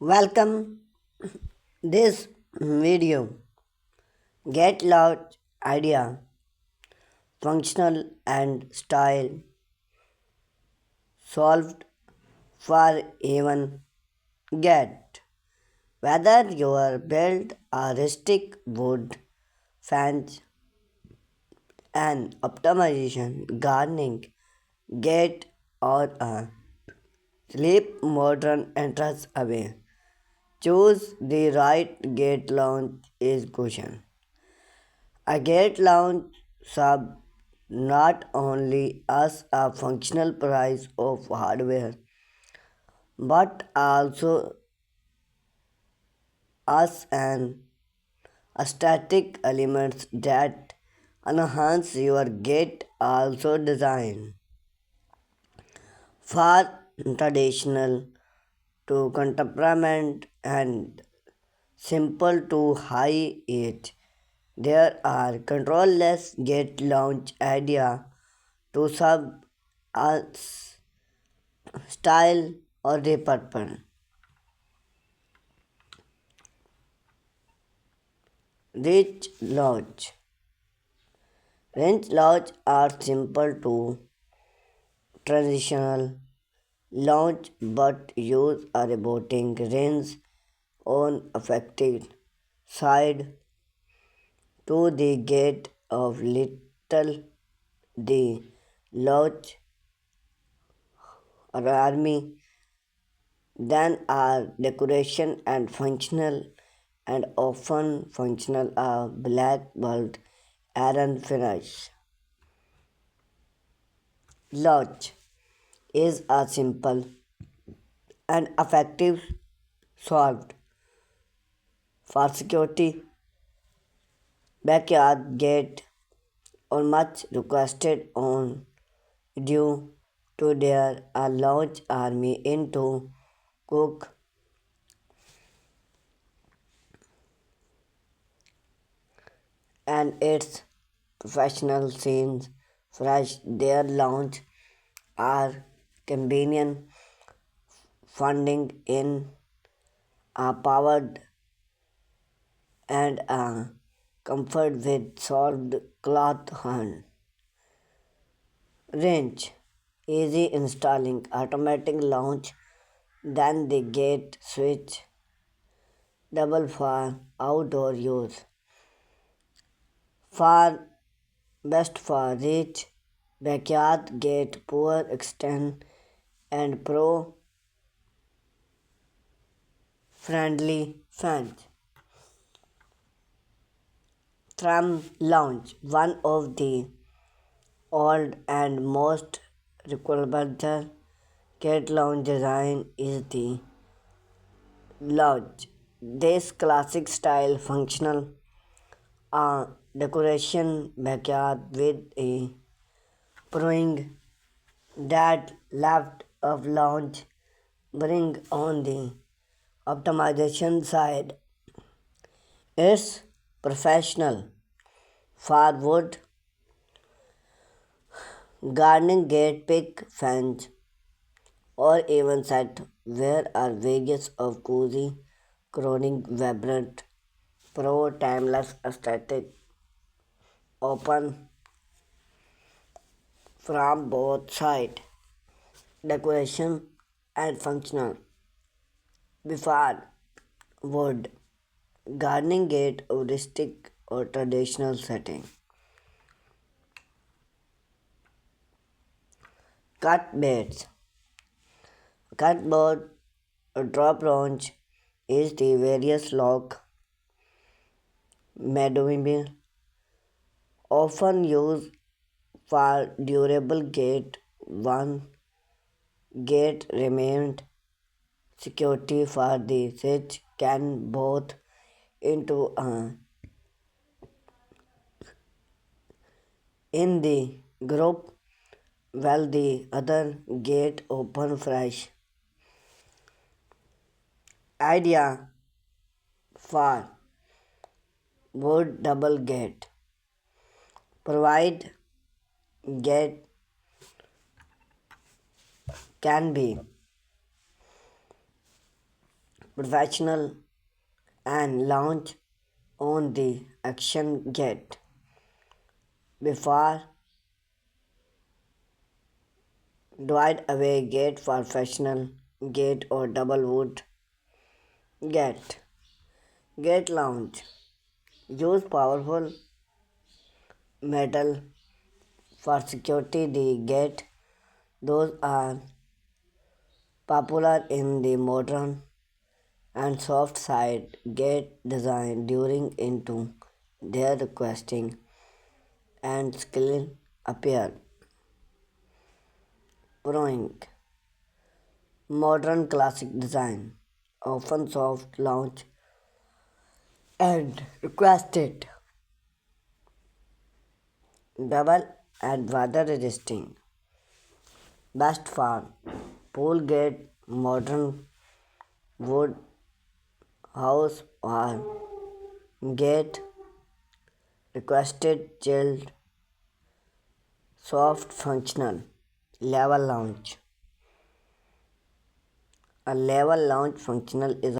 Welcome this video. Get loud idea, functional and style solved for even get. Whether you build a rustic wood fence and optimization gardening gate or a sleep modern entrance away. Choose the right gate launch is cushion. A gate launch sub not only as a functional price of hardware but also as an aesthetic elements that enhance your gate also designed for traditional to contemporary and simple to high age. There are controlless gate launch idea to sub as style or the purpose. Rich lodge. Range lodge are simple to traditional launch but use a roboting range on affected side to the gate of little the lodge or army then are decoration and functional and often functional are black bulb iron finish. Lodge is a simple and effective solved for security backyard gate or much requested on due to their a large army into cook and its professional scenes fresh their launch are convenient funding in a powered and a comfort with solved cloth hand range easy installing automatic launch then the gate switch double for outdoor use for best for reach backyard gate poor extend and pro friendly fans. Tram Lounge, one of the old and most remarkable cat lounge design is the lounge. This classic style functional decoration backyard with a proving that left of lounge bring on the optimization side. It's professional for wood gardening gate pick fence or even set where are various of cozy crowning vibrant pro timeless aesthetic open from both side decoration and functional before wood gardening gate or rustic or traditional setting cut beds cutboard or drop launch is the various lock meadow often used for durable gate. One gate remained security for the switch can both into in the group while the other gate open fresh. Idea for wood double gate provide gate can be professional and lounge on the action gate. Before divide away gate for professional gate or double wood gate. Gate lounge. Use powerful metal for security the gate. Those are popular in the modern and soft side gate design during into their requesting and skill appear. Growing modern classic design, often soft launch and requested double and weather resisting. Best for pool gate, modern wood house or gate requested chilled soft functional level launch. A level launch functional is